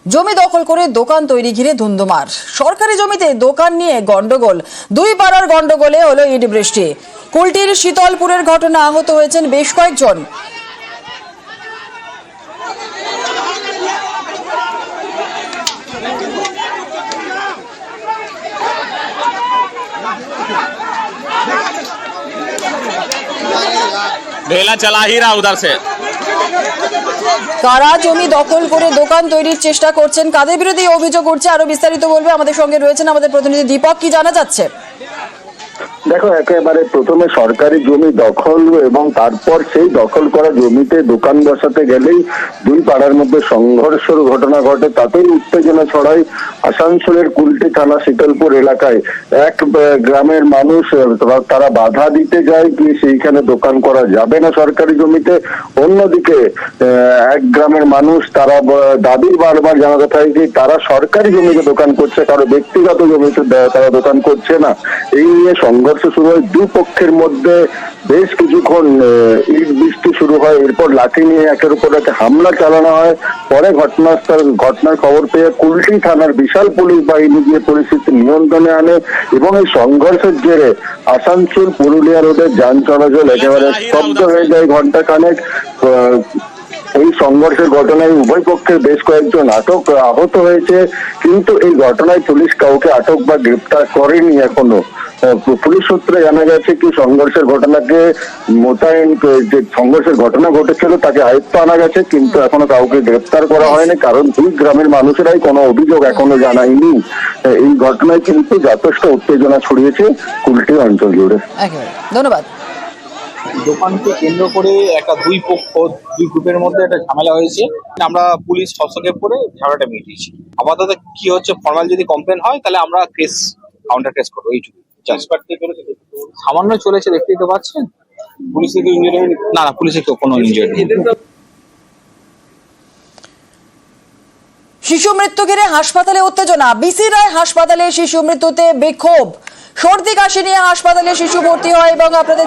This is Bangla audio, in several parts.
জমি দখল করে দোকান তৈরি ঘিরে ধুন্ধুমার। সরকারি জমিতে দোকান নিয়ে গন্ডগোল, দুই পাড়ার গন্ডগোলে হলো ইট বৃষ্টি। কুলটির শীতলপুরের ঘটনা, আহত হয়েছেন বেশ কয়েকজন। ढेला चला ही रहा उधर से। কারা জমি দখল করে দোকান তৈরির চেষ্টা করছেন, কাদের বিরুদ্ধে অভিযোগ উঠছে, আরো বিস্তারিত বলবে আমাদের সঙ্গে রয়েছেন আমাদের প্রতিনিধি দীপক। কি জানা যাচ্ছে? দেখো, একেবারে প্রথমে সরকারি জমি দখল এবং তারপর সেই দখল করা জমিতে দোকান বসাতে গেলেই দুই পাড়ার মধ্যে সংঘর্ষের ঘটনা ঘটে। তাতেই উত্তেজনা ছড়ায় আসানসোলের কুলটি থানা শীতলপুর এলাকায়। এক গ্রামের মানুষ তারা বাধা দিতে যায় কি সেইখানে দোকান করা যাবে না সরকারি জমিতে। অন্যদিকে এক গ্রামের মানুষ তারা দাবির বারবার জানাতে থাকে যে তারা সরকারি জমিতে দোকান করছে, কারো ব্যক্তিগত জমিতে তারা দোকান করছে না। এই নিয়ে সংঘর্ষ শুরু হয় দুপক্ষের মধ্যে। বেশ কিছুক্ষণ ইট বৃষ্টি শুরু হয়, এরপর লাঠি নিয়ে একের উপর এক হামলা চালানো হয়। পরে ঘটনার খবর পেয়ে কুলটি থানার বিশাল পুলিশ বাহিনী গিয়ে পরিস্থিতি নিয়ন্ত্রণে আনে এবং এই সংঘর্ষের জেরে আসানসোল পুরুলিয়া রোডের যান চলাচল একেবারে স্তব্ধ হয়ে যায় ঘন্টা খানেক। এই সংঘর্ষের ঘটনায় উভয় পক্ষের বেশ কয়েকজন আহত হয়েছে, কিন্তু এই ঘটনায় পুলিশ কাউকে আটক বা গ্রেপ্তার করেনি এখনো। পুলিশ সূত্রে জানা গেছে কি সংঘর্ষের ঘটনাকে যে সংঘর্ষের ঘটনা ঘটেছিল তাকে আয়ত্ত আনা গেছে, কিন্তু এখনো কাউকে গ্রেপ্তার করা হয়নি, কারণ দুই গ্রামের মানুষেরাই কোনো অভিযোগ এখনো জানায়নি। এই ঘটনায় কিন্তু যথেষ্ট উত্তেজনা ছড়িয়েছে কুলটি অঞ্চল জুড়ে। ধন্যবাদ। দোকানকে কেন্দ্র করে একটা দুই গ্রুপের মধ্যে একটা ঝামেলা হয়েছে। আমরা পুলিশ হস্তক্ষেপ করে ঝামেলাটা মিটিয়েছি। আপাতত কি হচ্ছে, ফর্মাল যদি কমপ্লেন হয় তাহলে আমরা কাউন্টার কেস করবো, এইটুকু। সামান্য চলেছে, দেখতেই তো পাচ্ছেন। পুলিশে কি ইঞ্জুরি? না, পুলিশে কোনো ইঞ্জুরি নেই। শিশু মৃত্যু ঘিরে হাসপাতালে উত্তেজনা। বিসি রায় হাসপাতালে শিশু মৃত্যুতে বিক্ষোভ। সর্দি কাশি নিয়ে হাসপাতালে শিশু ভর্তি হয় এবং আপনাদের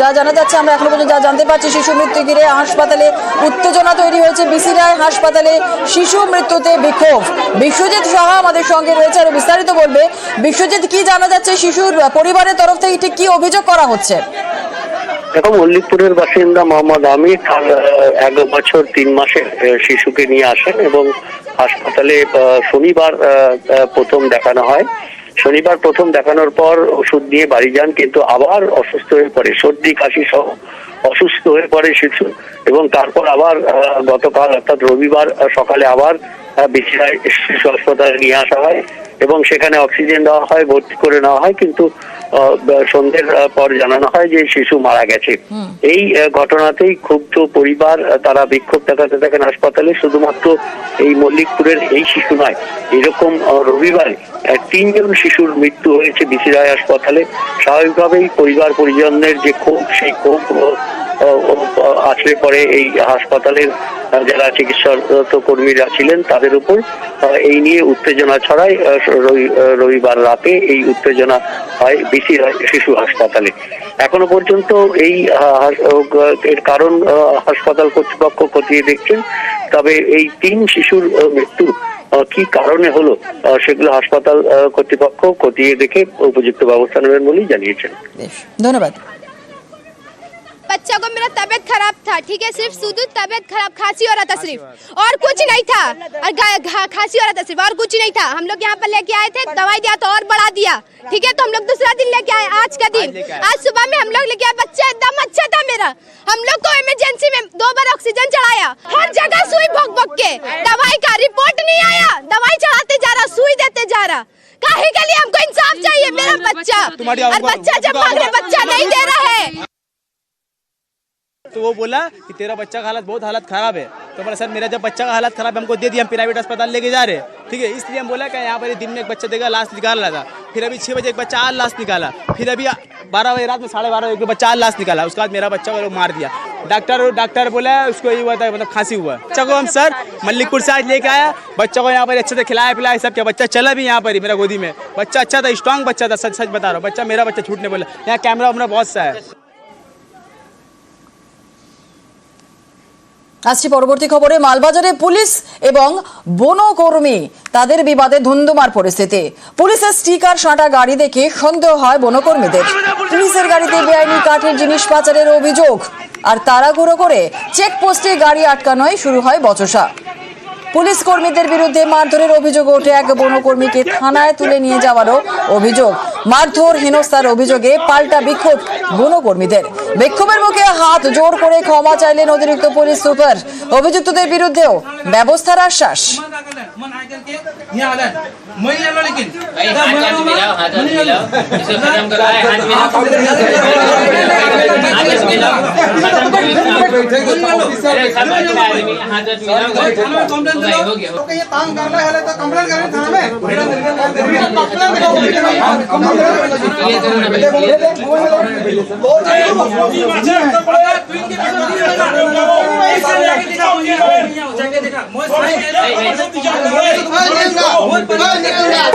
যা জানা যাচ্ছে, আমরা এখনো পর্যন্ত যা জানতে পারছি, শিশু মৃত্যু ঘিরে হাসপাতালে উত্তেজনা তৈরি হয়েছে। বিসি রায় হাসপাতালে শিশু মৃত্যুতে বিক্ষোভ। বিশ্বজিৎ সাহা আমাদের সঙ্গে রয়েছে, আর বিস্তারিত বলবে। বিশ্বজিৎ, কি জানা যাচ্ছে, শিশুর পরিবারের তরফ থেকে ঠিক কি অভিযোগ করা হচ্ছে? দেখো, মল্লিকপুরের বাসিন্দা মোহাম্মদ আমির 1 বছর 3 মাসের শিশুকে নিয়ে আসেন এবং হাসপাতালে শনিবার প্রথম দেখানো হয়। শনিবার প্রথম দেখানোর পর ওষুধ দিয়ে বাড়ি যান, কিন্তু আবার অসুস্থ হয়ে পড়ে, সর্দি কাশি সহ অসুস্থ হয়ে পড়ে শিশু। এবং তারপর আবার গতকাল অর্থাৎ রবিবার সকালে আবার বিসি রায় শিশু হাসপাতালে নিয়ে আসা হয় এবং সেখানে অক্সিজেন দেওয়া হয়, ভর্তি করে নেওয়া হয়, কিন্তু সন্ধ্যের পর জানানো হয় যে শিশু মারা গেছে। এই ঘটনাতেই ক্ষুব্ধ পরিবার, তারা বিক্ষোভ দেখাতে থাকেন হাসপাতালে। শুধুমাত্র এই মল্লিকপুরের এই শিশু নয়, এরকম রবিবারে 3 জন শিশুর মৃত্যু হয়েছে বিসি রায় হাসপাতালে। স্বাভাবিকভাবেই পরিবার পরিজনের যে ক্ষোভ, সেই ক্ষোভ আসলে পরে এই হাসপাতালের যারা চিকিৎসক কর্মীরা ছিলেন তাদের উপর এই নিয়ে উত্তেজনা ছড়ায়। রবিবার রাতে এই উত্তেজনা হয় বিসি রায় শিশু হাসপাতালে। এখনো পর্যন্ত এর কারণ হাসপাতাল কর্তৃপক্ষ খতিয়ে দেখছেন, তবে এই 3 শিশুর মৃত্যু কি কারণে হলো সেগুলো হাসপাতাল কর্তৃপক্ষ খতিয়ে দেখে উপযুক্ত ব্যবস্থা নেবেন বলেই জানিয়েছেন। ধন্যবাদ। बच्चा को मेरा तबीयत खराब था, ठीक है, सिर्फ शुद्ध तबीयत खराब, खांसी हो रहा था सिर्फ, और कुछ नहीं था। और खांसी हो रहा था सिर्फ, और कुछ नहीं था। हम लोग यहाँ पर लेके आए थे, दवाई दिया तो और बढ़ा दिया, ठीक है। तो हम लोग दूसरा दिन लेके आए, आज का दिन, आज सुबह में हम लोग लेके आए। बच्चा एकदम अच्छा था मेरा। हम लोग को इमरजेंसी में 2 बार ऑक्सीजन चढ़ाया, हर जगह सुई भोग भोग के, दवाई का रिपोर्ट नहीं आया, दवाई चढ़ाते जा रहा, सुई देते जा रहा। काहे के लिए? हमको इंसाफ चाहिए। मेरा बच्चा, और बच्चा जब मांग रहे, बच्चा नहीं दे रहा है। तो वो बोला कि तेरा बच्चा का बहुत हालत खराब है। तो बोला सर, मेरा जब बच्चा का हालत खराब है, हमको दे दिया, हम प्राइवेट अस्पताल लेके जा रहे हैं, ठीक है। इसलिए हम बोला कि यहाँ पर दिन में एक बच्चा देगा, लाश निकाल रहा था। फिर अभी 6 बजे एक बच्चा आज लाश निकाला, फिर अभी 12 बजे रात में 12:30 एक बच्चा आज लाश निकाला। उसके बाद मेरा बच्चा को मार दिया। डॉक्टर बोला उसको ये हुआ था, मतलब खांसी हुआ। बच्चा को हम सर मल्लिकपुर से आज लेके आया, बच्चा को यहाँ पर अच्छे से खिलाया पिलाया सब किया। बच्चा चला भी यहाँ पर ही मेरा गोदी में। बच्चा अच्छा था, स्ट्रॉन्ग बच्चा था, सच बता रहा हूँ। बच्चा मेरा बच्चा झूठ नहीं बोला। यहाँ कैमरा वैमरा बहुत सा है। আসছি পরবর্তী খবরে। মালবাজারে পুলিশ এবং বনকর্মী তাদের বিবাদে ধুন্ধুমার পরিস্থিতি। পুলিশের স্টিকার সাঁটা গাড়ি দেখে সন্দেহ হয় বনকর্মীদের। পুলিশের গাড়িতে বেআইনি কাঠের জিনিস পাচারের অভিযোগ, আর তাড়াহুড়ো করে চেকপোস্টে গাড়ি আটকানোয় শুরু হয় বচসা। পুলিশ কর্মীদের বিরুদ্ধে মারধরের অভিযোগ ওঠে। এক বনকর্মীকে থানায় তুলে নিয়ে যাওয়ারও অভিযোগ। মারধর হেনস্থার অভিযোগে পাল্টা বিক্ষোভ বনকর্মীদের। বিক্ষোভের মুখে হাত জোর করে ক্ষমা চাইলেন অতিরিক্ত পুলিশ সুপার। অভিযুক্তদের বিরুদ্ধেও ব্যবস্থার আশ্বাস।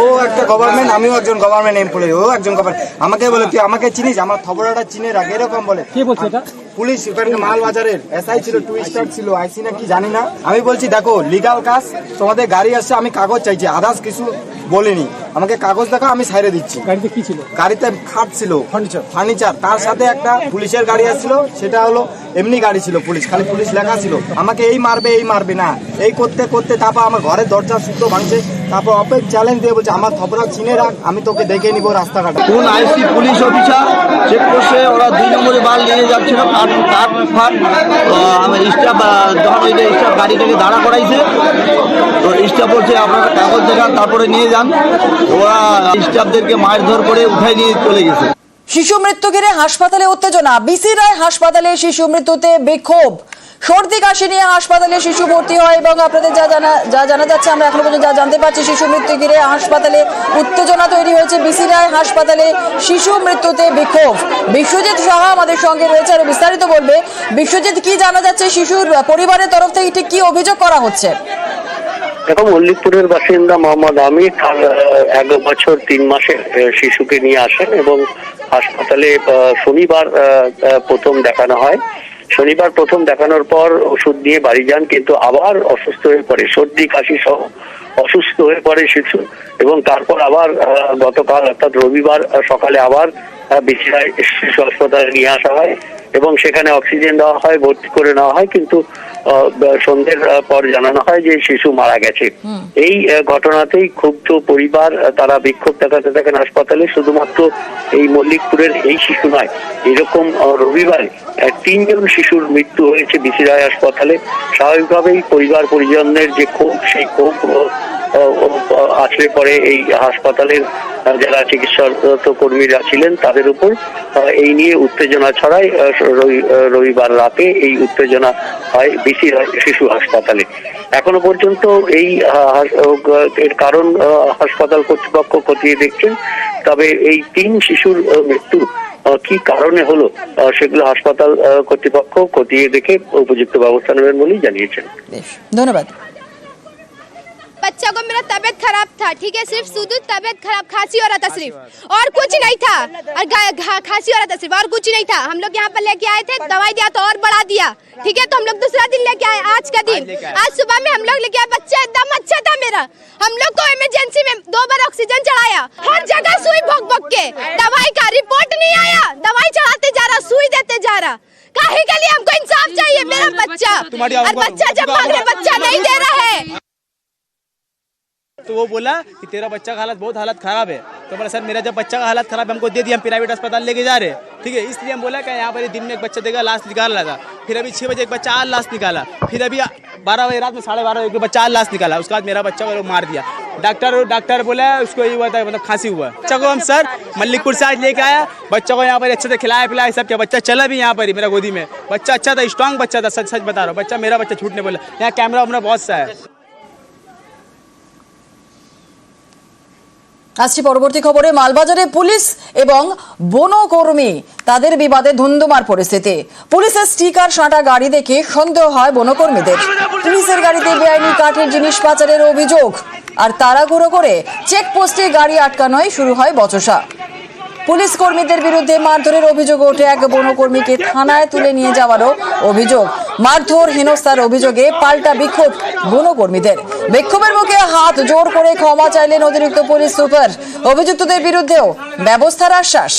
ও একটা গভর্নমেন্ট, আমিও একজন গভর্নমেন্ট এমপ্লয়ি, ও একজন গভর্নমেন্ট। আমাকে বলে তুই আমাকে চিনিস, আমার থবড়াটা চিনে রাখ, এরকম বলে। কি বলছে এটা? পুলিশ ওখানে মালবাজারের এসআই ছিল, 2 স্টার ছিল, আইসি না কি জানি না। আমি বলছি দেখো লিগাল কাজ, তোমাদের গাড়ি আসছে, আমি কাগজ চাইছি, আদার্স কিছু বলিনি। আমাকে কাগজ দেখা, আমি সাইরে দিচ্ছি। গাড়িতে কি ছিল? গাড়িতে খাট ছিল, ফার্নিচার। তার সাথে একটা পুলিশের গাড়ি আসছিল, সেটা হলো এমনি গাড়ি ছিল, পুলিশ, খালি পুলিশ লেখা ছিল। আমাকে এই মারবে না, এই করতে করতে তারপর আমার ঘরের দরজা শুদ্ধ ভাঙছে। তারপর অপেক চ্যালেঞ্জ দিয়ে বলছে আমার থবরা চিনে রাখ, আমি তোকে দেখে নিবো রাস্তাঘাটে। কোন আইসি পুলিশ অফিসার চেকপোস্টে ওরা 2 নম্বরে মাল নিয়ে যাচ্ছিল, স্টাফ যখন ওই স্টাফ গাড়িটাকে দাঁড়া করাইছে, তো স্টাফ বলছে আপনারা কাগজ দেখান তারপরে নিয়ে যান। ওরা স্টাফদেরকে মারধর করে উঠাই নিয়ে চলে গেছে। শিশু মৃত্যু ঘিরে হাসপাতালে উত্তেজনা। বিসি রায় হাসপাতালে শিশু মৃত্যুতে বিক্ষোভ। সর্দি কাশি নিয়ে হাসপাতালে শিশু ভর্তি হয় এবং আপনাদের যা জানা যাচ্ছে, আমরা এখনো পর্যন্ত যা জানতে পারছি, শিশু মৃত্যু ঘিরে হাসপাতালে উত্তেজনা তৈরি হয়েছে। বিসি রায় হাসপাতালে শিশু মৃত্যুতে বিক্ষোভ। বিশ্বজিৎ সাহা আমাদের সঙ্গে রয়েছে, আর বিস্তারিত বলবে। বিশ্বজিৎ, কি জানা যাচ্ছে শিশুর পরিবারের তরফ থেকে, ঠিক কি অভিযোগ করা হচ্ছে? দেখো, মল্লিকপুরের বাসিন্দা মোহাম্মদ আমির 11 বছর 3 মাসের শিশুকে নিয়ে আসেন এবং হাসপাতালে শনিবার প্রথম দেখানো হয়। শনিবার প্রথম দেখানোর পর ওষুধ দিয়ে বাড়ি যান, কিন্তু আবার অসুস্থ হয়ে পড়ে, সর্দি কাশি সহ অসুস্থ হয়ে পড়ে শিশু। এবং তারপর আবার গতকাল অর্থাৎ রবিবার সকালে আবার বিসি রায় শিশু হাসপাতালে নিয়ে আসা হয় এবং সেখানে অক্সিজেন দেওয়া হয়, ভর্তি করে নেওয়া হয়, কিন্তু সন্ধ্যের পর জানানো হয় যে শিশু মারা গেছে। এই ঘটনাতেই ক্ষুব্ধ পরিবার, তারা বিক্ষোভ দেখাতে থাকেন হাসপাতালে। শুধুমাত্র এই মল্লিকপুরের এই শিশু নয়, এরকম রবিবারে 3 জন শিশুর মৃত্যু হয়েছে বিসি রায় হাসপাতালে। স্বাভাবিকভাবেই পরিবার পরিজনদের যে ক্ষোভ, সেই ক্ষোভ আসলে পরে এই হাসপাতালের যারা চিকিৎসারত কর্মীরা ছিলেন তাদের উপর এই নিয়ে উত্তেজনা ছড়ায়। রবিবার রাতে এই উত্তেজনা হয় বিসি শিশু হাসপাতালে। এখনো পর্যন্ত এর কারণ হাসপাতাল কর্তৃপক্ষ খতিয়ে দেখছেন। তবে এই 3 শিশুর মৃত্যু কি কারণে হলো সেগুলো হাসপাতাল কর্তৃপক্ষ খতিয়ে দেখে উপযুক্ত ব্যবস্থা নেবেন বলেই জানিয়েছেন। ধন্যবাদ। बच्चा को मेरा तबीयत खराब था, ठीक है, सिर्फ शुद्ध तबीयत खराब, खांसी हो रहा था सिर्फ, और कुछ नहीं था। और खांसी हो रहा था सिर्फ, और कुछ नहीं था। हम लोग यहाँ पर लेके आए थे, दवाई दिया तो और बढ़ा दिया, ठीक है। तो हम लोग दूसरा दिन लेके आए, आज का दिन, आज सुबह में हम लोग लेके आए। बच्चा एकदम अच्छा था मेरा। हम लोग को इमरजेंसी में 2 बार ऑक्सीजन चढ़ाया, हर जगह सुई भोग भोग के। दवाई का रिपोर्ट नहीं आया, दवाई चढ़ाते जा रहा, सुई देते जा रहा। काहे के लिए हमको इंसाफ चाहिए, मेरा बच्चा। और बच्चा जब मांग रहे, बच्चा नहीं दे रहा है। तो वो बोला कि तेरा बच्चा का बहुत हालत खराब है। तो बोला सर मेरा जब बच्चा का हालत खराब है, हमको दे दिया, हम प्राइवेट अस्पताल लेके जा रहे हैं, ठीक है। इसलिए हम बोला कि यहाँ पर दिन में एक बच्चा देगा, लाश निकाल रहा था। फिर अभी 6 बजे एक बच्चा और लाश निकाला। फिर अभी 12 बजे रात में 12:30 बजे बच्चा और लाश निकाला। उसके बाद मेरा बच्चा को मार दिया। डॉक्टर बोला उसको ये हुआ था, मतलब खांसी हुआ। बच्चा को हम सर मल्लिकपुर से आज लेके आया, बच्चा को यहाँ पर अच्छे से खिलाया पिलाया सब किया। बच्चा चला भी यहाँ पर ही मेरा गोदी में। बच्चा अच्छा था, स्ट्रॉन्ग बच्चा था, सच बता रहा हूँ। बच्चा मेरा बच्चा झूठ नहीं बोला। यहाँ कैमरा वैमरा बहुत सा है। আসছি পরবর্তী খবরে। মালবাজারে পুলিশ এবং বনকর্মী তাদের বিবাদে ধুন্ধুমার পরিস্থিতি। পুলিশের স্টিকার সাঁটা গাড়ি দেখে সন্দেহ হয় বনকর্মীদের। পুলিশের গাড়িতে বেআইনি কাঠের জিনিস পাচারের অভিযোগ, আর তাড়াহুড়ো করে চেকপোস্টে গাড়ি আটকানোয় শুরু হয় বচসা। পুলিশ কর্মীদের বিরুদ্ধে মারধরের অভিযোগ ওঠে। এক বনকর্মীকে থানায় তুলে নিয়ে যাওয়ারও অভিযোগ। মারধর হেনস্থার অভিযোগে পাল্টা বিক্ষোভ বনকর্মীদের। বিক্ষোভের মুখে হাত জোর করে ক্ষমা চাইলেন অতিরিক্ত পুলিশ সুপার। অভিযুক্তদের বিরুদ্ধেও ব্যবস্থার আশ্বাস।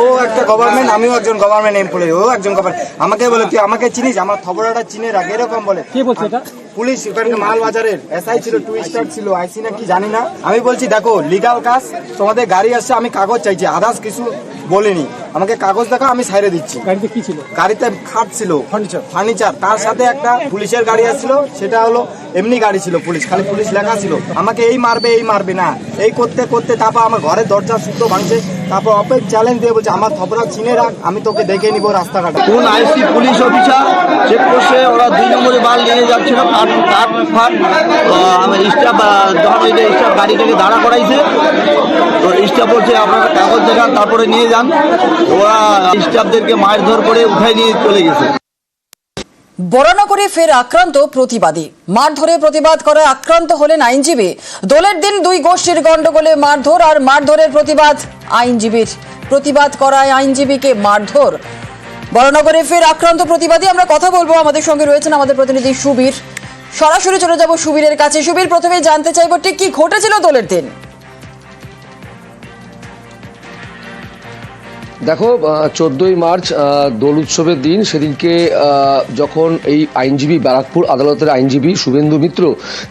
ও একটা গভর্নমেন্ট, আমিও একজন গভর্নমেন্ট এমপ্লয়ি, ও একজন গভর্নমেন্ট। আমাকে বলে তুই আমাকে চিনিস, আমার থবড়াটা চিনে রাখ, এরকম বলে। কি বলছে এটা? পুলিশ ওখানে মালবাজারের এসআই ছিল, 2 স্টার ছিল, আইসি না কি জানি না। আমি বলছি দেখো লিগাল কাজ, তোমাদের গাড়ি আসছে, আমি কাগজ চাইছি, আদার্স কিছু বলিনি। আমাকে কাগজ দেখা, আমি সাইরে দিচ্ছি। গাড়িতে কি ছিল? গাড়িতে খাট ছিল, ফার্নিচার, তার সাথে একটা পুলিশের গাড়ি আসছিল, সেটা হলো এমনি গাড়ি ছিল, পুলিশ, খালি পুলিশ লেখা ছিল। আমাকে এই মারবে না, এই করতে করতে তারপর আমার ঘরের দরজা সুতো ভাঙছে। তারপর অপেক চ্যালেঞ্জ দিয়ে বলছে আমার থবড়া চিনে রাখ, আমি তোকে দেখে নিবো রাস্তাঘাটে। কোন আইসি পুলিশ অফিসার চেকপোস্টে ওরা 2 নম্বরে মাল নিয়ে যাচ্ছিল, আমার স্টাফ যখন ওই যে স্টাফ গাড়িটাকে দাঁড়া করাইছে, তো স্টাফ বলছে আপনারা কাগজ দেখান তারপরে নিয়ে যান। ওরা স্টাফদেরকে মারধর করে উঠাই নিয়ে চলে গেছে। বরানগরে ফের আক্রান্ত প্রতিবাদী। মারধরে প্রতিবাদ করায় আক্রান্ত হলেন আইনজীবী। দোলের দিন 2 গোষ্ঠীর গন্ডগোলে মারধর আর মারধরের প্রতিবাদ আইনজীবীর। প্রতিবাদ করায় আইনজীবীকে মারধর। বরানগরে ফের আক্রান্ত প্রতিবাদী। আমরা কথা বলবো, আমাদের সঙ্গে রয়েছেন আমাদের প্রতিনিধি সুবীর। সরাসরি চলে যাব সুবীরের কাছে। সুবীর, প্রথমে জানতে চাইব ঠিক কি ঘটেছিল দোলের দিন? দেখো, 14ই মার্চ দোল উৎসবের দিন, সেদিনকে যখন এই আইনজীবী, ব্যারাকপুর আদালতের আইনজীবী শুভেন্দু মিত্র,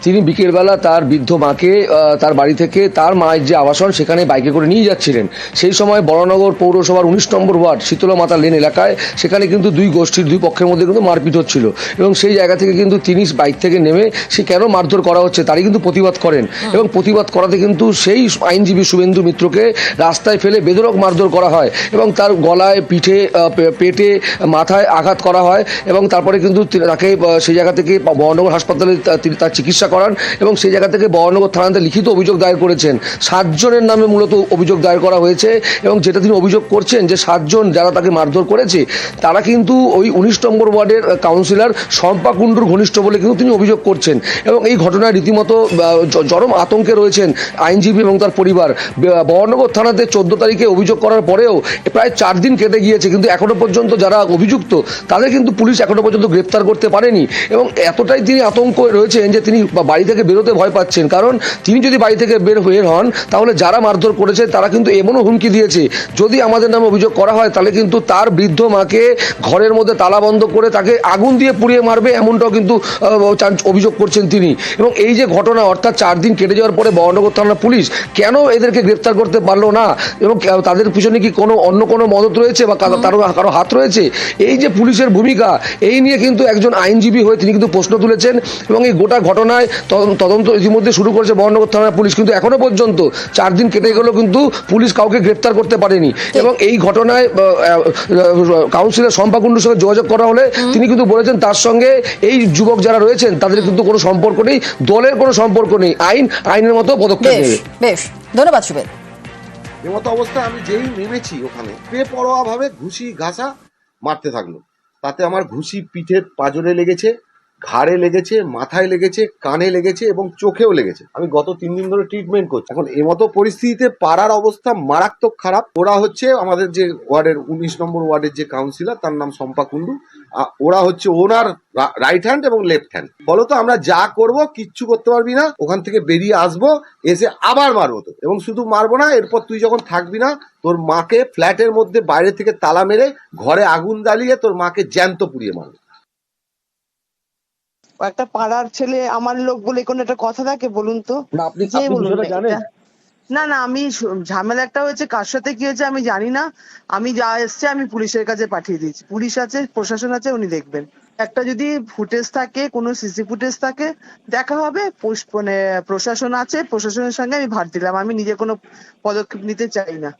তিনি বিকেলবেলা তার বৃদ্ধ মাকে তার বাড়ি থেকে তার মায়ের যে আবাসন সেখানে বাইকে করে নিয়ে যাচ্ছিলেন। সেই সময় বরানগর পৌরসভার 19 নম্বর ওয়ার্ড শীতলা মাতা লেন এলাকায় সেখানে কিন্তু 2 গোষ্ঠীর 2 পক্ষের মধ্যে কিন্তু মারপিট হচ্ছিল, এবং সেই জায়গা থেকে কিন্তু তিনি বাইক থেকে নেমে সে কেন মারধর করা হচ্ছে তারই কিন্তু প্রতিবাদ করেন, এবং প্রতিবাদ করাতে কিন্তু সেই আইনজীবী শুভেন্দু মিত্রকে রাস্তায় ফেলে বেধড়ক মারধর করা হয়, এবং তার গলায়, পিঠে, পেটে, মাথায় আঘাত করা হয়, এবং তারপরে কিন্তু তাকে সেই জায়গা থেকে বরানগর হাসপাতালে তার চিকিৎসা করান, এবং সেই জায়গা থেকে বরানগর থানাতে লিখিত অভিযোগ দায়ের করেছেন। 7 জনের নামে মূলত অভিযোগ দায়ের করা হয়েছে, এবং যেটা তিনি অভিযোগ করছেন যে 7 জন যারা তাকে মারধর করেছে তারা কিন্তু ওই 19 নম্বর ওয়ার্ডের কাউন্সিলর শম্পা কুণ্ডুর ঘনিষ্ঠ বলে কিন্তু তিনি অভিযোগ করছেন, এবং এই ঘটনায় রীতিমতো চরম আতঙ্কে রয়েছেন আইনজীবী এবং তার পরিবার। বরানগর থানাতে 14 তারিখে অভিযোগ করার পরেও প্রায় 4 দিন কেটে গিয়েছে, কিন্তু এখনো পর্যন্ত যারা অভিযুক্ত তাদের কিন্তু পুলিশ এখনো পর্যন্ত গ্রেপ্তার করতে পারেনি, এবং এতটাই তিনি আতঙ্ক রয়েছেন যে তিনি বাড়ি থেকে বেরোতে ভয় পাচ্ছেন। কারণ তিনি যদি বাড়ি থেকে বের হন তাহলে যারা মারধর করেছে তারা কিন্তু এমনও হুমকি দিয়েছে, যদি আমাদের নামে অভিযোগ করা হয় তাহলে কিন্তু তার বৃদ্ধ মাকে ঘরের মধ্যে তালা বন্ধ করে তাকে আগুন দিয়ে পুড়িয়ে মারবে, এমনটাও কিন্তু অভিযোগ করছেন তিনি। এবং এই যে ঘটনা, অর্থাৎ 4 দিন কেটে যাওয়ার পরে বরানগর থানা পুলিশ কেন এদেরকে গ্রেপ্তার করতে পারলো না, এবং তাদের পিছনে কি অন্য কোনো মদত রয়েছে বা কারো হাত রয়েছে, এই যে পুলিশের ভূমিকা, এই নিয়ে কিন্তু একজন আইনজীবী হয়ে তিনি কিন্তু প্রশ্ন তুলেছেন, এবং এই গোটা ঘটনায় তদন্ত ইতিমধ্যে শুরু করেছে বরানগর থানার পুলিশ, কিন্তু এখনো পর্যন্ত 4 দিন কেটে গেলেও কিন্তু পুলিশ কাউকে গ্রেপ্তার করতে পারেনি। এবং এই ঘটনায় কাউন্সিলর শম্পা কুণ্ডুর সঙ্গে যোগাযোগ করা হলে তিনি কিন্তু বলেছেন তার সঙ্গে এই যুবক যারা রয়েছেন তাদের কিন্তু কোনো সম্পর্ক নেই, দলের কোনো সম্পর্ক নেই, আইনের মতো পদক্ষেপ নেবে। বেশ, ধন্যবাদ সুবীর। এমতো অবস্থায় আমি যেই নেমেছি ওখানে বেপরোয়া ভাবে ঘুষি ঘাসা মারতে থাকলো, তাতে আমার ঘুষি পিঠের পাঁজরে লেগেছে, ঘাড়ে লেগেছে, মাথায় লেগেছে, কানে লেগেছে এবং চোখেও লেগেছে। আমি গত 3 দিন ধরে ট্রিটমেন্ট করছি। এখন এমতো পরিস্থিতিতে পাড়ার অবস্থা মারাত্মক খারাপ। ওরা হচ্ছে আমাদের যে ওয়ার্ডের 19 নম্বর ওয়ার্ডের যে কাউন্সিলর, তার নাম শম্পা কুণ্ডু, ওরা হচ্ছে ওনার রাইট হ্যান্ড এবং লেফট হ্যান্ড। বলতো আমরা যা করব কিচ্ছু করতে পারবি না, ওখান থেকে বেরিয়ে আসবো, এসে আবার মারবো তো, এবং শুধু মারবো না, এরপর তুই যখন থাকবি না তোর মাকে ফ্ল্যাটের মধ্যে বাইরে থেকে তালা মেরে ঘরে আগুন জ্বালিয়ে তোর মাকে জ্যান্ত পুড়িয়ে মারবো। একটা পাড়ার ছেলে আমার লোক বলে কোনো একটা কথা থাকে বলুন তো? আপনি জানেন না? না, আমি ঝামেলা একটা হয়েছে, কার সাথে কি হয়েছে আমি জানি না। আমি যা এসছে আমি পুলিশের কাছে পাঠিয়ে দিয়েছি, পুলিশ আছে, প্রশাসন আছে, উনি দেখবেন। একটা যদি ফুটেজ থাকে, কোনো সিসি ফুটেজ থাকে, দেখা হবে। মানে প্রশাসন আছে, প্রশাসনের সঙ্গে আমি ভার দিলাম, আমি নিজে কোনো পদক্ষেপ নিতে চাই না।